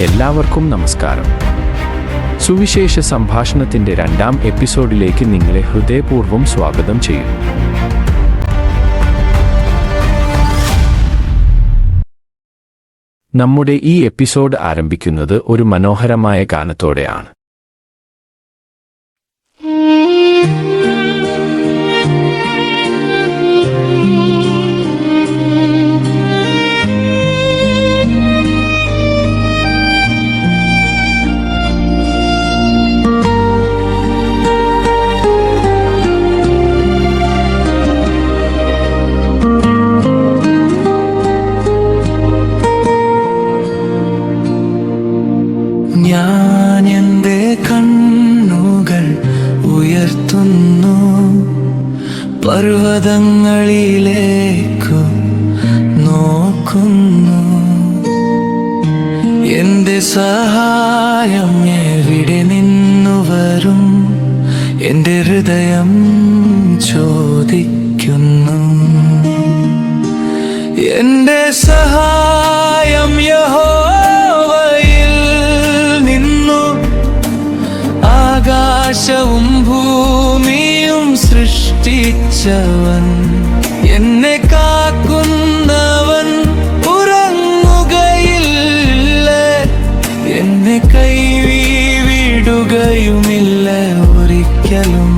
എല്ലാവർക്കും നമസ്കാരം. സുവിശേഷ സംഭാഷണത്തിന്റെ 2ാം എപ്പിസോഡിലേക്ക് നിങ്ങളെ ഹൃദയപൂർവ്വം സ്വാഗതം ചെയ്യുന്നു. നമ്മുടെ ഈ എപ്പിസോഡ് ആരംഭിക്കുന്നത് ഒരു മനോഹരമായ ഗാനത്തോടെയാണ്. ഞാൻ എൻ്റെ കണ്ണുകൾ ഉയർത്തുന്നു പർവ്വതങ്ങളിലേക്കു നോക്കുന്നു. എൻ്റെ സഹായം എവിടെ നിന്നു വരും? എൻ്റെ ഹൃദയം ചോദിക്കുന്നു. എൻ്റെ സഹായം യഹോവയിൽ നിന്നു. ആകാശവും ഭൂമിയും സൃഷ്ടിച്ചവൻ, എന്നെ കാക്കുന്നവൻ ഉറങ്ങുകയില്ല, എന്നെ കൈവിടുകയുമില്ല ഒരിക്കലും.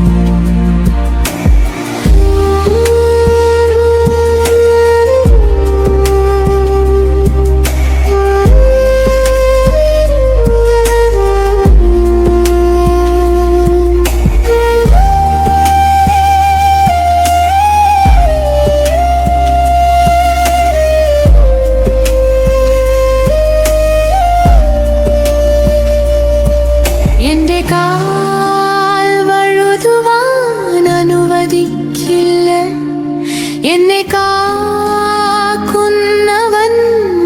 എന്നെ കാക്കുന്നവൻ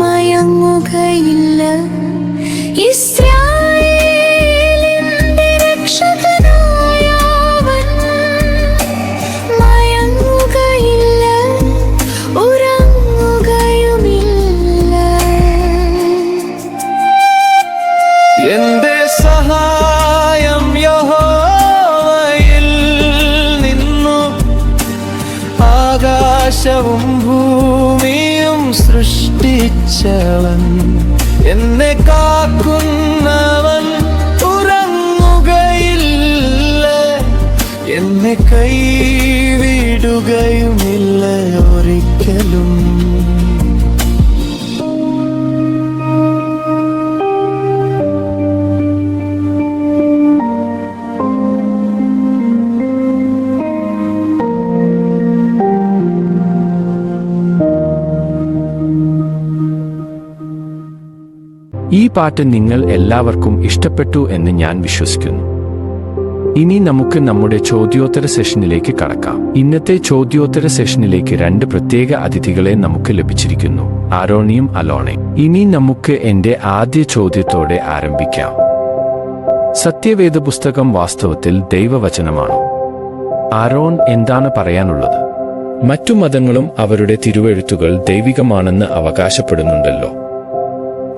മയങ്ങുകയില്ല. ഇസ്രായേലിന്റെ രക്ഷകനായവൻ മയങ്ങുകയില്ല, ഉറങ്ങുകയുമില്ല. എന്റെ സഹായം യഹോവയിൽ നിന്നു. ആകാശവും ഭൂമിയും സൃഷ്ടിച്ചവൻ, എന്നെ കാക്കുന്നവൻ ഉറങ്ങുകയില്ല, എന്നെ കൈവിടുകയുമില്ല ഒരിക്കലും. ഈ പാട്ട് നിങ്ങൾ എല്ലാവർക്കും ഇഷ്ടപ്പെട്ടു എന്ന് ഞാൻ വിശ്വസിക്കുന്നു. ഇനി നമുക്ക് നമ്മുടെ ചോദ്യോത്തര സെഷനിലേക്ക് കടക്കാം. ഇന്നത്തെ ചോദ്യോത്തര സെഷനിലേക്ക് 2 പ്രത്യേക അതിഥികളെ നമുക്ക് ലഭിച്ചിരിക്കുന്നു, ആരോണിയും അലോണയും. ഇനി നമുക്ക് എൻ്റെ ആദ്യ ചോദ്യത്തോടെ ആരംഭിക്കാം. സത്യവേദ പുസ്തകം വാസ്തവത്തിൽ ദൈവവചനമാണോ? ആരോൺ എന്താണ് പറയാനുള്ളത്? മറ്റു മതങ്ങളും അവരുടെ തിരുവെഴുത്തുകൾ ദൈവികമാണെന്ന് അവകാശപ്പെടുന്നുണ്ടല്ലോ.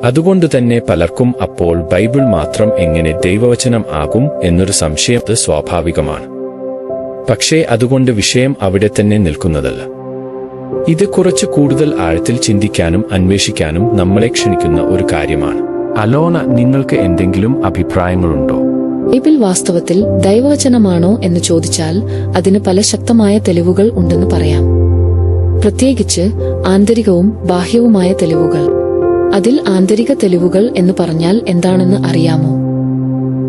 അതുകൊണ്ട് തന്നെ പലർക്കും അപ്പോൾ ബൈബിൾ മാത്രം എങ്ങനെ ദൈവവചനം ആകും എന്നൊരു സംശയം സ്വാഭാവികമാണ്. പക്ഷേ അതുകൊണ്ട് വിഷയം അവിടെ തന്നെ നിൽക്കുന്നതല്ല. ഇത് കുറച്ച് കൂടുതൽ ആഴത്തിൽ ചിന്തിക്കാനും അന്വേഷിക്കാനും നമ്മളെ ക്ഷണിക്കുന്ന ഒരു കാര്യമാണ്. അലോണ, നിങ്ങൾക്ക് എന്തെങ്കിലും അഭിപ്രായങ്ങളുണ്ടോ? ബൈബിൾ വാസ്തവത്തിൽ ദൈവവചനമാണോ എന്ന് ചോദിച്ചാൽ അതിന് പല ശക്തമായ തെളിവുകൾ ഉണ്ടെന്ന് പറയാം. പ്രത്യേകിച്ച് ആന്തരികവും ബാഹ്യവുമായ തെളിവുകൾ. അതിൽ ആന്തരിക തെളിവുകൾ എന്ന് പറഞ്ഞാൽ എന്താണെന്ന് അറിയാമോ?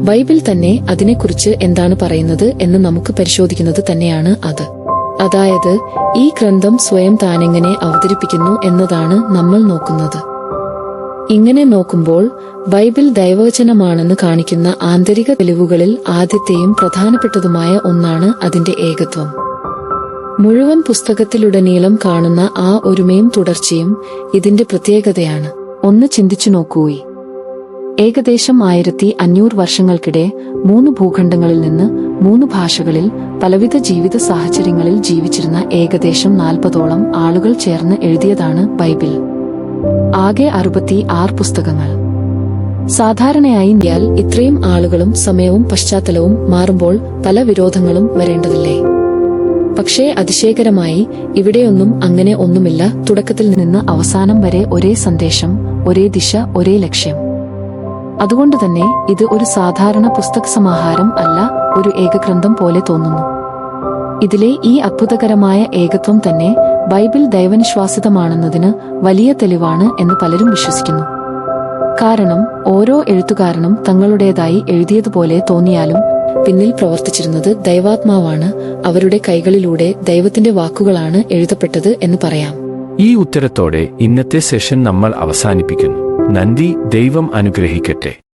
ബൈബിൾ തന്നെ അതിനെക്കുറിച്ച് എന്താണ് പറയുന്നത് എന്ന് നമുക്ക് പരിശോധിക്കുന്നത് തന്നെയാണ് അത്. അതായത് ഈ ഗ്രന്ഥം സ്വയം താനെങ്ങനെ അവതരിപ്പിക്കുന്നു എന്നതാണ് നമ്മൾ നോക്കുന്നത്. ഇങ്ങനെ നോക്കുമ്പോൾ ബൈബിൾ ദൈവവചനമാണെന്ന് കാണിക്കുന്ന ആന്തരിക തെളിവുകളിൽ ആദ്യത്തെയും പ്രധാനപ്പെട്ടതുമായ ഒന്നാണ് അതിന്റെ ഏകത്വം. മുഴുവൻ പുസ്തകത്തിലുടനീളം കാണുന്ന ആ ഒരുമയും തുടർച്ചയും ഇതിന്റെ പ്രത്യേകതയാണ്. ഒന്ന് ചിന്തിച്ചു നോക്കൂയി. ഏകദേശം 1500 വർഷങ്ങൾക്കിടെ 3 ഭൂഖണ്ഡങ്ങളിൽ നിന്ന് 3 ഭാഷകളിൽ പലവിധ ജീവിത സാഹചര്യങ്ങളിൽ ജീവിച്ചിരുന്ന ഏകദേശം 40ഓളം ആളുകൾ ചേർന്ന് എഴുതിയതാണ് ബൈബിൾ. ആകെ 66 പുസ്തകങ്ങൾ. സാധാരണയായി ഇത്രയും ആളുകളും സമയവും പശ്ചാത്തലവും മാറുമ്പോൾ പല വിരോധങ്ങളും വരേണ്ടതില്ലേ? പക്ഷേ അതിശയകരമായി ഇവിടെയൊന്നും അങ്ങനെ ഒന്നുമില്ല. തുടക്കത്തിൽ നിന്ന് അവസാനം വരെ ഒരേ സന്ദേശം, ഒരേ ദിശ, ഒരേ ലക്ഷ്യം. അതുകൊണ്ടുതന്നെ ഇത് ഒരു സാധാരണ പുസ്തക സമാഹാരം അല്ല, ഒരു ഏകഗ്രന്ഥം പോലെ തോന്നുന്നു. ഇതിലെ ഈ അത്ഭുതകരമായ ഏകത്വം തന്നെ ബൈബിൾ ദൈവനിശ്വാസിതമാണെന്നതിന് വലിയ തെളിവാണ് എന്ന് പലരും വിശ്വസിക്കുന്നു. കാരണം ഓരോ എഴുത്തുകാരനും തങ്ങളുടേതായി എഴുതിയതുപോലെ തോന്നിയാലും പിന്നിൽ പ്രവർത്തിച്ചിരുന്നത് ദൈവാത്മാവാണ്, അവരുടെ കൈകളിലൂടെ ദൈവത്തിന്റെ വാക്കുകളാണ് എഴുതപ്പെട്ടത് എന്ന് പറയാം. ഈ ഉത്തരത്തോടെ ഇന്നത്തെ സെഷൻ നമ്മൾ അവസാനിപ്പിക്കുന്നു. നന്ദി. ദൈവം അനുഗ്രഹിക്കട്ടെ.